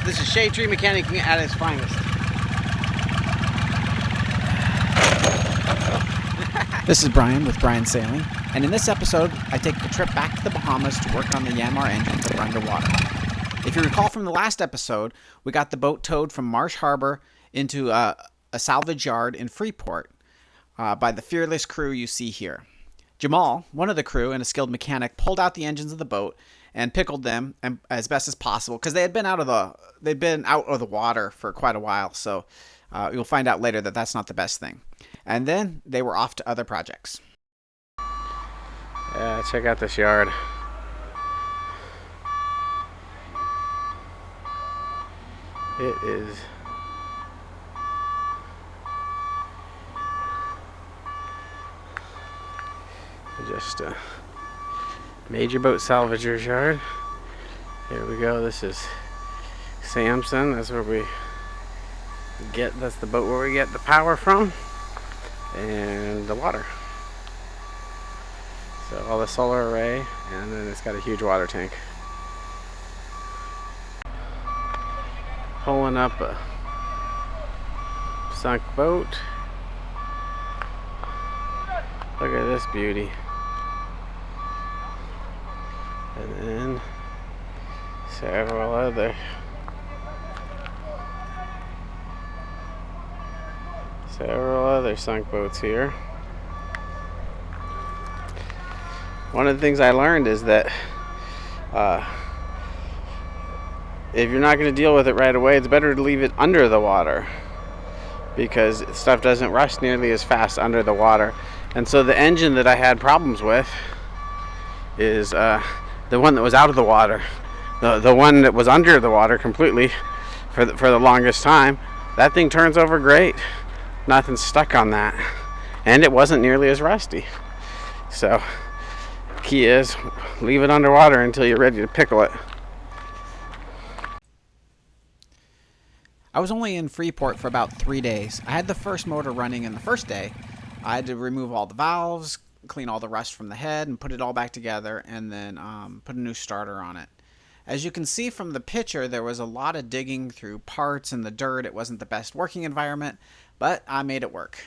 This is shade tree mechanicing at its finest. This is Bryan with Bryan Sailing, and in this episode, I take a trip back to the Bahamas to work on the Yanmar engines that are underwater. If you recall from the last episode, we got the boat towed from Marsh Harbor into a salvage yard in Freeport by the fearless crew you see here. Jamal, one of the crew and a skilled mechanic, pulled out the engines of the boat and pickled them as best as possible because they'd been out of the water for quite a while. So you'll find out later that that's not the best thing. And then they were off to other projects. Yeah, check out this yard. It is just a major boat salvager's yard. Here we go. This is Samson. That's where that's the boat where we get the power from and the water. So all the solar array, and then it's got a huge water tank. Pulling up a sunk boat. Look at this beauty. And then several other sunk boats here. One of the things I learned is that if you're not going to deal with it right away, it's better to leave it under the water because stuff doesn't rust nearly as fast under the water. And so the engine that I had problems with is the one that was out of the water. The one that was under the water completely for the longest time. That thing turns over great. Nothing's stuck on that. And it wasn't nearly as rusty. So key is leave it underwater until you're ready to pickle it. I was only in Freeport for about 3 days. I had the first motor running in the first day. I had to remove all the valves, clean all the rust from the head, and put it all back together, and then put a new starter on it. As you can see from the picture, there was a lot of digging through parts in the dirt. It wasn't the best working environment, but I made it work.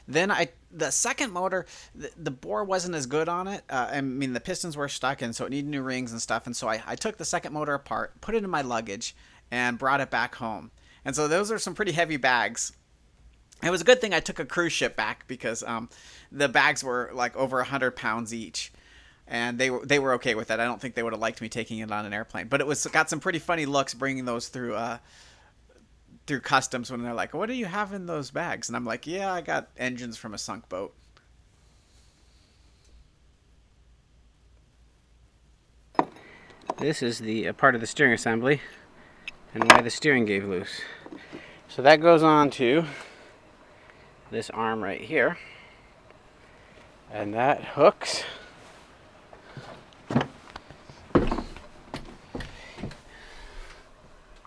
Then the second motor, the bore wasn't as good on it. I mean, the pistons were stuck, and so it needed new rings and stuff. And so I took the second motor apart, put it in my luggage, and brought it back home. And so those are some pretty heavy bags. It was a good thing I took a cruise ship back because the bags were like over 100 pounds each. And they were okay with that. I don't think they would have liked me taking it on an airplane. But it got some pretty funny looks bringing those through customs when they're like, "What do you have in those bags?" And I'm like, "Yeah, I got engines from a sunk boat." This is the part of the steering assembly and why the steering gave loose. So that goes on to this arm right here. And that hooks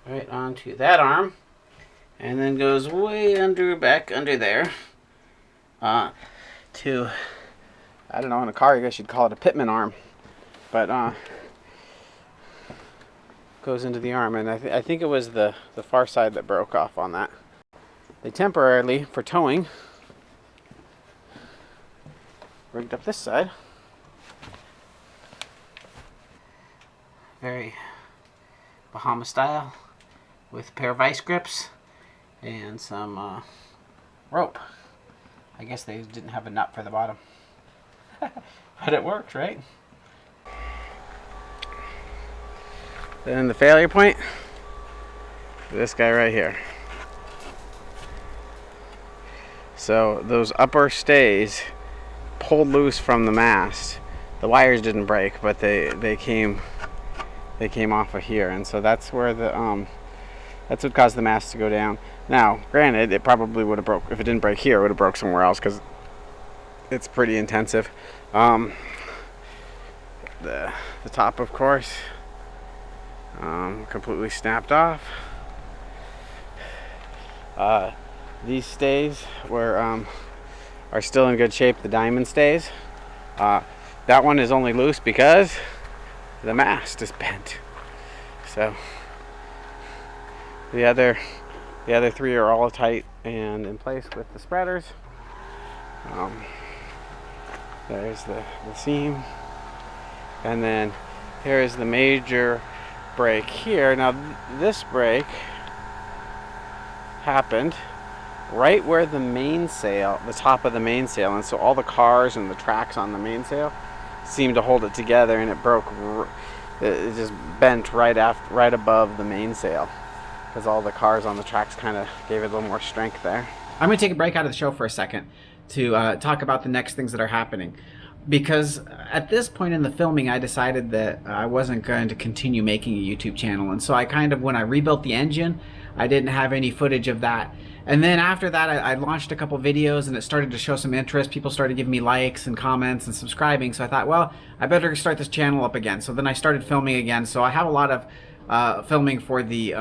right onto that arm, and then goes way back under there to, I don't know, in a car I guess you'd call it a pitman arm, but goes into the arm, and I think it was the far side that broke off on that. They temporarily, for towing, rigged up this side. Very Bahamas style, with a pair of vice grips and some rope. I guess they didn't have a nut for the bottom. But it worked, right? Then the failure point, this guy right here. So those upper stays pulled loose from the mast. The wires didn't break, but they came off of here, and so that's where that's what caused the mast to go down. Now, granted, it probably would have broke if it didn't break here. It would have broke somewhere else because it's pretty intensive. The top, of course, completely snapped off. These stays are still in good shape. The diamond stays. That one is only loose because the mast is bent. So The other three are all tight and in place with the spreaders. There's the seam, and then here's the major break here. Now this break happened right where the mainsail, the top of the mainsail, and so all the cars and the tracks on the mainsail seemed to hold it together, and it broke. It just bent right above the mainsail, because all the cars on the tracks kind of gave it a little more strength there. I'm going to take a break out of the show for a second to talk about the next things that are happening. Because at this point in the filming, I decided that I wasn't going to continue making a YouTube channel. And so I when I rebuilt the engine, I didn't have any footage of that. And then after that, I launched a couple videos, and it started to show some interest. People started giving me likes and comments and subscribing. So I thought, well, I better start this channel up again. So then I started filming again. So I have a lot of filming for the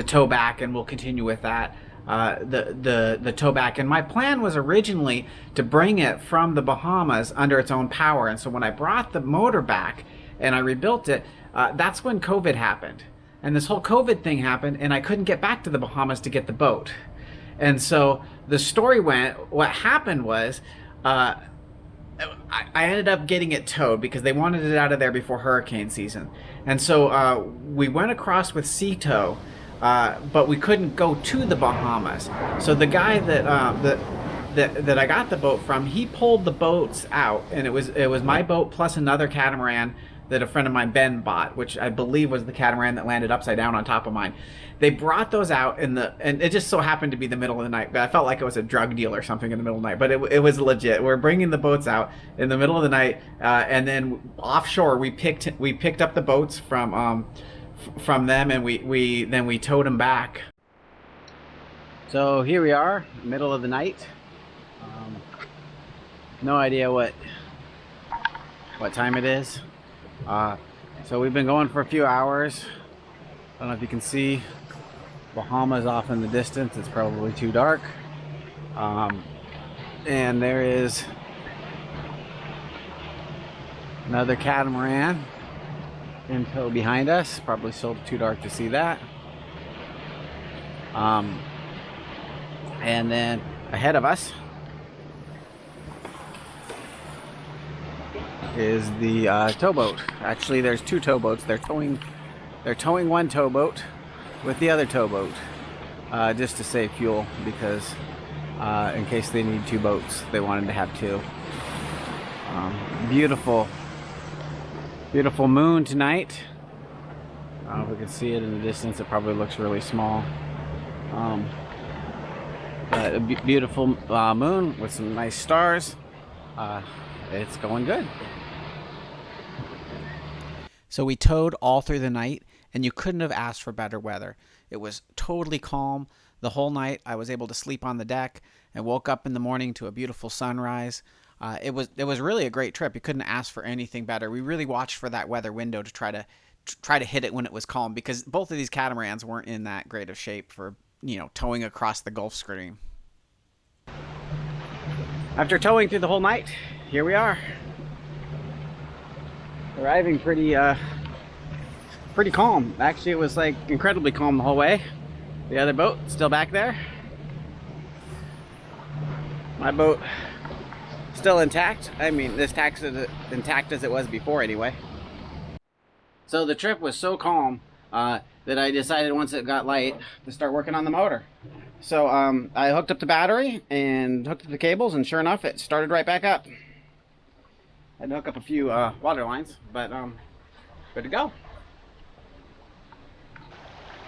tow back, and we'll continue with that. The tow back, and my plan was originally to bring it from the Bahamas under its own power. And so when I brought the motor back and I rebuilt it, that's when COVID happened, and this whole COVID thing happened, and I couldn't get back to the Bahamas to get the boat. And so the story went, what happened was I ended up getting it towed because they wanted it out of there before hurricane season. And so we went across with sea tow, but we couldn't go to the Bahamas. So the guy that I got the boat from, he pulled the boats out, and it was my boat plus another catamaran that a friend of mine, Ben, bought, which I believe was the catamaran that landed upside down on top of mine. They brought those out and it just so happened to be the middle of the night. But I felt like it was a drug deal or something in the middle of the night. But it was legit. We're bringing the boats out in the middle of the night, and then offshore we picked up the boats from them, and we towed them back. So here we are, middle of the night. No idea what time it is. So we've been going for a few hours. I don't know if you can see Bahamas off in the distance. It's probably too dark. And there is another catamaran in tow behind us. Probably still too dark to see that. And then ahead of us is the towboat. Actually, there's two towboats. They're towing one towboat with the other towboat, just to save fuel, because in case they need two boats, they wanted to have two. Beautiful moon tonight. I don't know if we can see it in the distance. It probably looks really small. But a beautiful moon with some nice stars. It's going good. So we towed all through the night, and you couldn't have asked for better weather. It was totally calm the whole night. I was able to sleep on the deck and woke up in the morning to a beautiful sunrise. It was really a great trip. You couldn't ask for anything better. We really watched for that weather window to try to hit it when it was calm, because both of these catamarans weren't in that great of shape for, towing across the Gulf Stream. After towing through the whole night, here we are. Arriving pretty calm. Actually, it was like incredibly calm the whole way. The other boat still back there. My boat still intact. I mean, this tax is intact as it was before anyway. So the trip was so calm that I decided once it got light to start working on the motor. So I hooked up the battery and hooked up the cables, and sure enough, it started right back up. I had to hook up a few water lines, but good to go.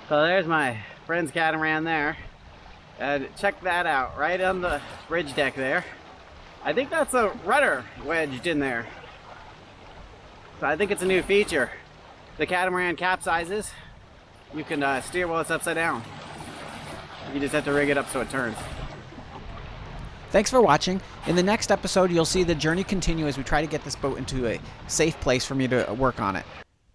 So there's my friend's catamaran there. Check that out, right on the bridge deck there. I think that's a rudder wedged in there. So I think it's a new feature. The catamaran capsizes. You can steer while it's upside down. You just have to rig it up so it turns. Thanks for watching. In the next episode, you'll see the journey continue as we try to get this boat into a safe place for me to work on it.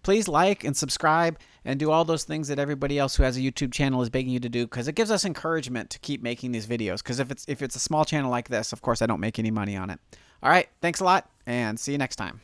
Please like and subscribe and do all those things that everybody else who has a YouTube channel is begging you to do, because it gives us encouragement to keep making these videos. Because if it's a small channel like this, of course I don't make any money on it. All right, thanks a lot, and see you next time.